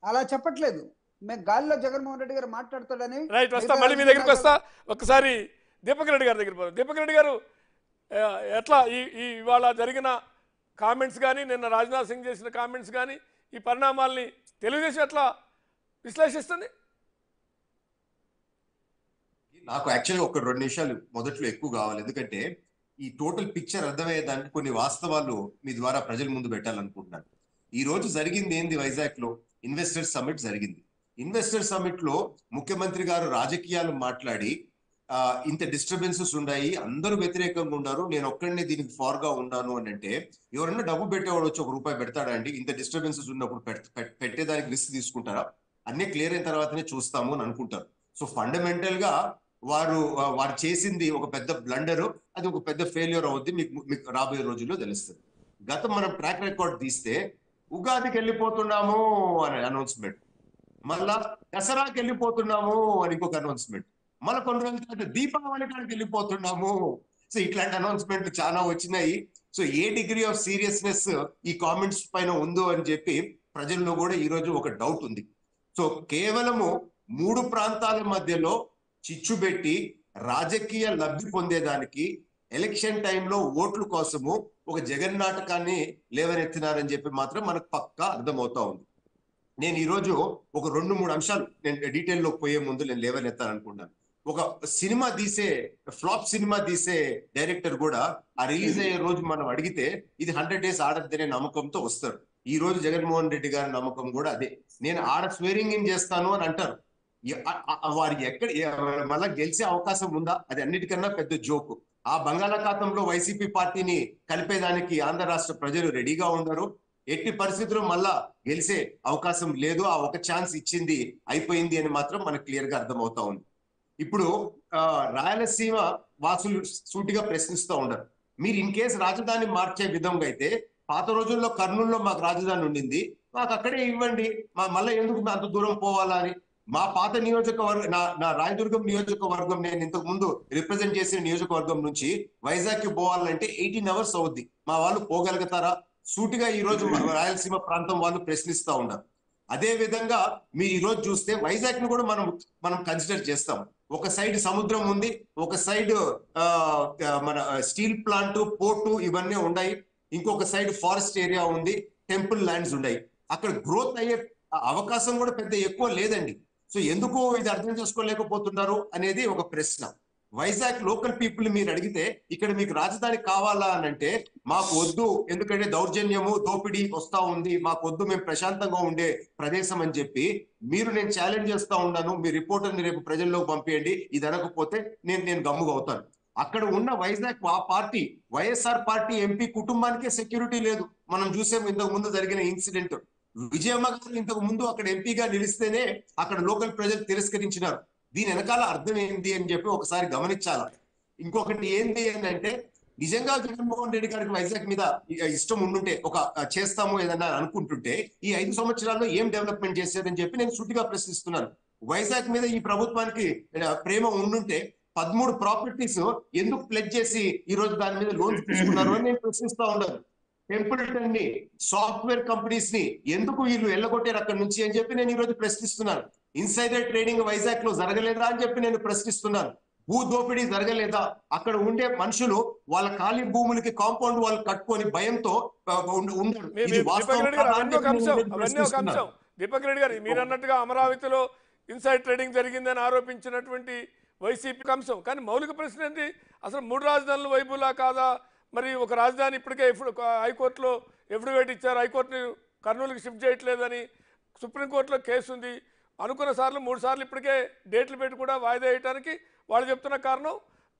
అలా చెప్పట్లేదు. మేము గాలిలో జగన్మోహన్ రెడ్డి గారు మాట్లాడతాడని రైట్, వస్తా, మిగతా మళ్ళీ మీ రాజకీయ దగ్గరికి వస్తా. నాయకులు ఒకసారి దీపక్ రెడ్డి గారి దగ్గర పోదాం. దీపక్ రెడ్డి గారు, ఆ, ఎట్లా ఈ ఇవాళ జరిగిన కామెంట్స్ కానీ, నిన్న రాజ్నాథ్ సింగ్ చేసిన కామెంట్స్ కానీ, ఈ పరిణామాల్ని తెలుగుదేశం ఎట్లా విశ్లేషిస్తుంది? నాకు యాక్చువల్గా ఒక 2 నిమిషాలు మొదట్లో ఎక్కువ కావాలి, ఎందుకంటే ఈ టోటల్ పిక్చర్ అర్థమయ్యేదానికి కొన్ని వాస్తవాలు మీ ద్వారా ప్రజల ముందు పెట్టాలనుకుంటున్నాను. ఈ రోజు జరిగింది ఏంది? వైజాగ్ లో ఇన్వెస్టర్ సమిట్ జరిగింది. ఇన్వెస్టర్ సమిట్ లో ముఖ్యమంత్రి గారు రాజకీయాలు మాట్లాడి ఇంత డిస్టర్బెన్సెస్ ఉన్నాయి, అందరూ వ్యతిరేకంగా ఉన్నారు, నేను ఒక్కడినే దీనికి ఫార్ గా ఉన్నాను అని అంటే, ఎవరన్నా డబ్బు పెట్టేవాడు వచ్చి ₹1 పెడతాడా అండి? ఇంత డిస్టర్బెన్సెస్ ఉన్నప్పుడు పెట్టేదానికి రిస్క్ తీసుకుంటారా? అన్నీ క్లియర్ అయిన తర్వాతనే చూస్తాము అని అనుకుంటారు. సో ఫండమెంటల్ గా వారు చేసింది ఒక పెద్ద బ్లండర్, అది ఒక పెద్ద ఫెయిల్యూర్ అవుద్ది, మీకు రాబోయే రోజుల్లో తెలుస్తుంది. గతం మనం ట్రాక్ రికార్డ్ తీస్తే ఉగాదికి వెళ్ళిపోతున్నాము అని అనౌన్స్మెంట్, మళ్ళా దసరాకి వెళ్ళిపోతున్నాము అని ఇంకొక అనౌన్స్మెంట్, మళ్ళీ కొన్ని రోజుల తర్వాత దీపావళి కాడికి వెళ్ళిపోతున్నాము. సో ఇట్లాంటి అనౌన్స్మెంట్లు చాలా వచ్చినాయి. So A degree of seriousness ఈ కామెంట్స్ పైన ఉందో అని చెప్పి ప్రజల్లో కూడా ఈ రోజు ఒక డౌట్ ఉంది. సో కేవలము 3 ప్రాంతాల మధ్యలో చిచ్చు పెట్టి రాజకీయ లబ్ధి పొందేదానికి ఎలక్షన్ టైంలో ఓట్ల కోసము ఒక జగన్ నాటకాన్ని లేవనెత్తినారని చెప్పి మాత్రం మనకు పక్కా అర్థమవుతా ఉంది. నేను ఈరోజు ఒక 2-3 అంశాలు నేను డీటెయిల్లో పోయే ముందు నేను లేవనెత్తాలనుకుంటున్నాను. ఒక సినిమా ఫ్లాప్ సినిమా తీసే డైరెక్టర్ కూడా ఆ రిలీజ్ అయ్యే రోజు మనం అడిగితే ఇది 100 days ఆడద్దనే నమ్మకంతో వస్తారు. ఈ రోజు జగన్మోహన్ రెడ్డి గారి నమ్మకం కూడా అదే, నేను ఆడ స్వేరింగ్ ఇన్ చేస్తాను అని అంటారు. వారికి మళ్ళా గెలిచే అవకాశం ఉందా? అది అన్నిటికన్నా పెద్ద జోకు. ఆ బంగాళాఖాతంలో వైసీపీ పార్టీని కలిపేదానికి ఆంధ్ర రాష్ట్ర ప్రజలు రెడీగా ఉన్నారు. ఎట్టి పరిస్థితుల్లో మళ్ళా గెలిచే అవకాశం లేదు, ఆ ఒక ఛాన్స్ ఇచ్చింది అయిపోయింది అని మాత్రం మనకు క్లియర్ గా అర్థమవుతా ఉంది. ఇప్పుడు రాయలసీమ వాసులు సూటిగా ప్రశ్నిస్తూ ఉన్నారు, మీరు ఇన్ కేసు రాజధాని మార్చే విధంగా అయితే, పాత రోజుల్లో కర్నూలులో మాకు రాజధాని ఉండింది, మాకు అక్కడే ఇవ్వండి, మళ్ళీ ఎందుకు అంత దూరం పోవాలా అని. మా పాత నియోజకవర్గం, నా రాయదుర్గం నియోజకవర్గం, నేను ఇంతకు ముందు రిప్రజెంట్ చేసిన నియోజకవర్గం నుంచి వైజాగ్ కి పోవాలంటే 18 hours అవుద్ది. మా వాళ్ళు పోగలుగుతారా? సూటిగా ఈ రోజు రాయలసీమ ప్రాంతం వాళ్ళు ప్రశ్నిస్తా ఉన్నారు. అదే విధంగా మీరు ఈ రోజు చూస్తే వైజాగ్ ని కూడా మనం కన్సిడర్ చేస్తాం. ఒక సైడ్ సముద్రం ఉంది, ఒక సైడ్ మన స్టీల్ ప్లాంట్, పోర్టు ఇవన్నీ ఉన్నాయి, ఇంకొక సైడ్ ఫారెస్ట్ ఏరియా ఉంది, టెంపుల్ ల్యాండ్స్ ఉన్నాయి. అక్కడ గ్రోత్ అయ్యే అవకాశం కూడా పెద్ద ఎక్కువ లేదండి. సో ఎందుకు ఇది అర్థం చేసుకోలేకపోతున్నారు అనేది ఒక ప్రశ్న. వైజాగ్ లోకల్ పీపుల్ మీరు అడిగితే, ఇక్కడ మీకు రాజధాని కావాలా అని అంటే మాకు వద్దు, ఎందుకంటే దౌర్జన్యము దోపిడీ వస్తా ఉంది, మాకు వద్దు, మేము ప్రశాంతంగా ఉండే ప్రదేశం అని చెప్పి నేను ఛాలెంజ్ చేస్తా ఉన్నాను. మీ రిపోర్టర్ని రేపు ప్రజల్లోకి పంపేయండి, ఇది అనకపోతే నేను గమ్ముగా అవుతాను. అక్కడ ఉన్న వైజాగ్ ఆ పార్టీ వైఎస్ఆర్ పార్టీ ఎంపీ కుటుంబానికే సెక్యూరిటీ లేదు. మనం చూసాం ఇంతకు ముందు జరిగిన ఇన్సిడెంట్. విజయమ్మ గారు ఇంతకు ముందు అక్కడ ఎంపీగా నిలిస్తేనే అక్కడ లోకల్ ప్రజలు తిరస్కరించినారు. దీని వెనకాల అర్థం ఏంటి అని చెప్పి ఒకసారి గమనించాల. ఇంకొకటి ఏంటి అంటే, నిజంగా జగన్మోహన్ రెడ్డి గారికి వైజాగ్ మీద ఇష్టం ఉండుంటే, ఒక చేస్తాము ఏదన్నా అనుకుంటుంటే, ఈ 5 సంవత్సరాల్లో ఏం డెవలప్మెంట్ చేసేదని చెప్పి నేను సూటిగా ప్రశ్నిస్తున్నాను. వైజాగ్ మీద ఈ ప్రభుత్వానికి ప్రేమ ఉండుంటే 13 ప్రాపర్టీస్ ఎందుకు ప్లెడ్జ్ చేసి ఈ రోజు దాని మీద లోన్స్ తీసుకున్నారు అని నేను ప్రశ్నిస్తా ఉన్నాను. టెంపుల్టన్ ని, సాఫ్ట్వేర్ కంపెనీస్ ని ఎందుకు వీళ్ళు ఎల్లగొట్టారు అక్కడి నుంచి అని చెప్పి నేను ఈ రోజు ప్రశ్నిస్తున్నాను. ఇన్సైడర్ ట్రేడింగ్ వైజాగ్ లో జరగలేదా అని చెప్పి నేను ప్రశ్నిస్తున్నాను. భూ దోపిడీ జరగలేదా? అక్కడ ఉండే మనుషులు వాళ్ళ ఖాళీ భూములకి కాంపౌండ్ వాళ్ళు కట్టుకొని భయంతో ఉండరు. దీపక్ రెడ్డి గారు, మీరు అన్నట్టుగా అమరావతిలో ఇన్సైడ్ ట్రేడింగ్ జరిగిందని ఆరోపించినటువంటి వైసీపీ అంశం, కానీ మౌలిక ప్రశ్న ఏంటి? అసలు 3 రాజధానులు వైపులా కాదా? మరి ఒక రాజధాని ఇప్పటికే హైకోర్టులో ఎఫిడవిట్ ఇచ్చారు, హైకోర్టుని కర్నూలుకి షిఫ్ట్ చేయట్లేదని. సుప్రీంకోర్టులో కేసు ఉంది, అనుకున్న సార్లు 3 సార్లు ఇప్పటికే డేట్లు పెట్టి కూడా వాయిదా వేయడానికి వాళ్ళు చెప్తున్న కారణం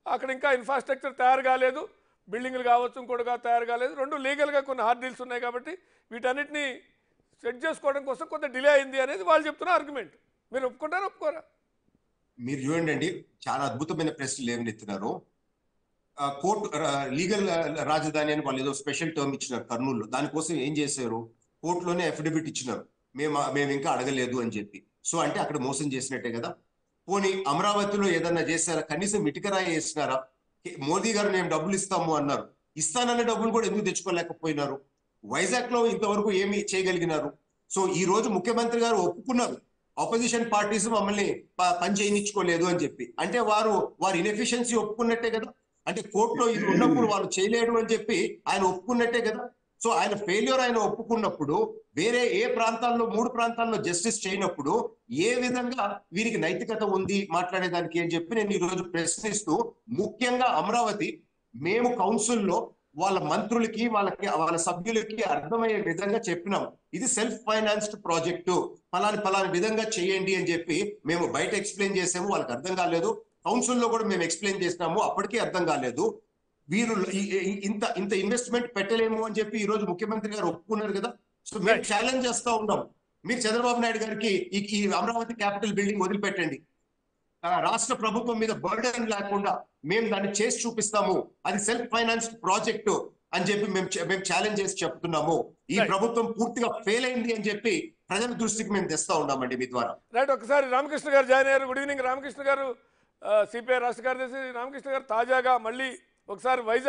అక్కడ ఇంకా ఇన్ఫ్రాస్ట్రక్చర్ తయారు కాలేదు, బిల్డింగ్లు కావచ్చు ఇంకోటి తయారు కాలేదు, 2 లీగల్గా కొన్ని హార్డీల్స్ ఉన్నాయి కాబట్టి వీటన్నిటిని సెట్ చేసుకోవడం కోసం కొంత డిలే అయింది అనేది వాళ్ళు చెప్తున్న ఆర్గ్యుమెంట్. మీరు ఒప్పుకుంటారా ఒప్పుకోరా? మీరు చూడండి అండి, చాలా అద్భుతమైన ప్రశ్నలు ఏమనెత్తినారు. కోర్టు లీగల్ రాజధాని అని వాళ్ళు ఏదో స్పెషల్ టర్మ్ ఇచ్చినారు కర్నూలులో. దానికోసం ఏం చేశారు? కోర్టులోనే అఫిడవిట్ ఇచ్చినారు, మేము ఇంకా అడగలేదు అని చెప్పి. సో అంటే అక్కడ మోసం చేసినట్టే కదా. పోనీ అమరావతిలో ఏదన్నా చేశారా? కనీసం ఇటుకరాయి వేసినారా? మోదీ గారు మేము డబ్బులు ఇస్తాము అన్నారు, ఇస్తానన్న డబ్బులు కూడా ఎందుకు తెచ్చుకోలేకపోయినారు? వైజాగ్ లో ఇంతవరకు ఏమి చేయగలిగినారు? సో ఈ రోజు ముఖ్యమంత్రి గారు ఒప్పుకున్నారు ఆపోజిషన్ పార్టీస్ మమ్మల్ని పని చేయించుకోలేదు అని చెప్పి. అంటే వారి ఇన్ఎఫిషియన్సీ ఒప్పుకున్నట్టే కదా. అంటే కోర్టులో ఇది ఉన్నప్పుడు వాళ్ళు చేయలేరు అని చెప్పి ఆయన ఒప్పుకున్నట్టే కదా. సో ఆయన ఫెయిల్యూర్ ఆయన ఒప్పుకున్నప్పుడు వేరే ఏ ప్రాంతాల్లో 3 ప్రాంతాల్లో జస్టిస్ చేయనప్పుడు ఏ విధంగా వీరికి నైతికత ఉంది మాట్లాడేదానికి అని చెప్పి నేను ఈ రోజు ప్రశ్నిస్తూ, ముఖ్యంగా అమరావతి మేము కౌన్సిల్లో వాళ్ళ మంత్రులకి వాళ్ళ సభ్యులకి అర్థమయ్యే విధంగా చెప్పినాం, ఇది సెల్ఫ్ ఫైనాన్స్డ్ ప్రాజెక్టు, ఫలాని విధంగా చేయండి అని చెప్పి మేము బయట ఎక్స్ప్లెయిన్ చేసాము. వాళ్ళకి అర్థం కాలేదు. కౌన్సిల్లో కూడా మేము ఎక్స్ప్లెయిన్ చేసినాము, అప్పటికీ అర్థం కాలేదు. వీరు ఇంత ఇన్వెస్ట్మెంట్ పెట్టలేము అని చెప్పి ఈ రోజు ముఖ్యమంత్రి గారు ఒప్పుకున్నారు కదా. సో మేము ఛాలెంజ్ చేస్తా ఉన్నాం, మీరు చంద్రబాబు నాయుడు గారికి ఈ అమరావతి క్యాపిటల్ బిల్డింగ్ వదిలిపెట్టండి, రాష్ట్ర ప్రభుత్వం మీద బర్డెన్ లేకుండా మేము దాన్ని చేసి చూపిస్తాము, అది సెల్ఫ్ ఫైనాన్స్ ప్రాజెక్టు అని చెప్పి మేము ఛాలెంజ్ చేసి చెప్తున్నాము. ఈ ప్రభుత్వం పూర్తిగా ఫెయిల్ అయింది అని చెప్పి ప్రజల దృష్టికి మేము తెస్తా ఉన్నామండి మీ ద్వారా. రైట్, ఒకసారి రామకృష్ణ గారు జాయిన్ అయ్యారు. గుడ్ ఈవినింగ్ రామకృష్ణ గారు, సిపిఐ రాష్ట్ర కార్యదర్శి రామకృష్ణ గారు. తాజాగా మళ్ళీ ఒకసారి వైజాగ్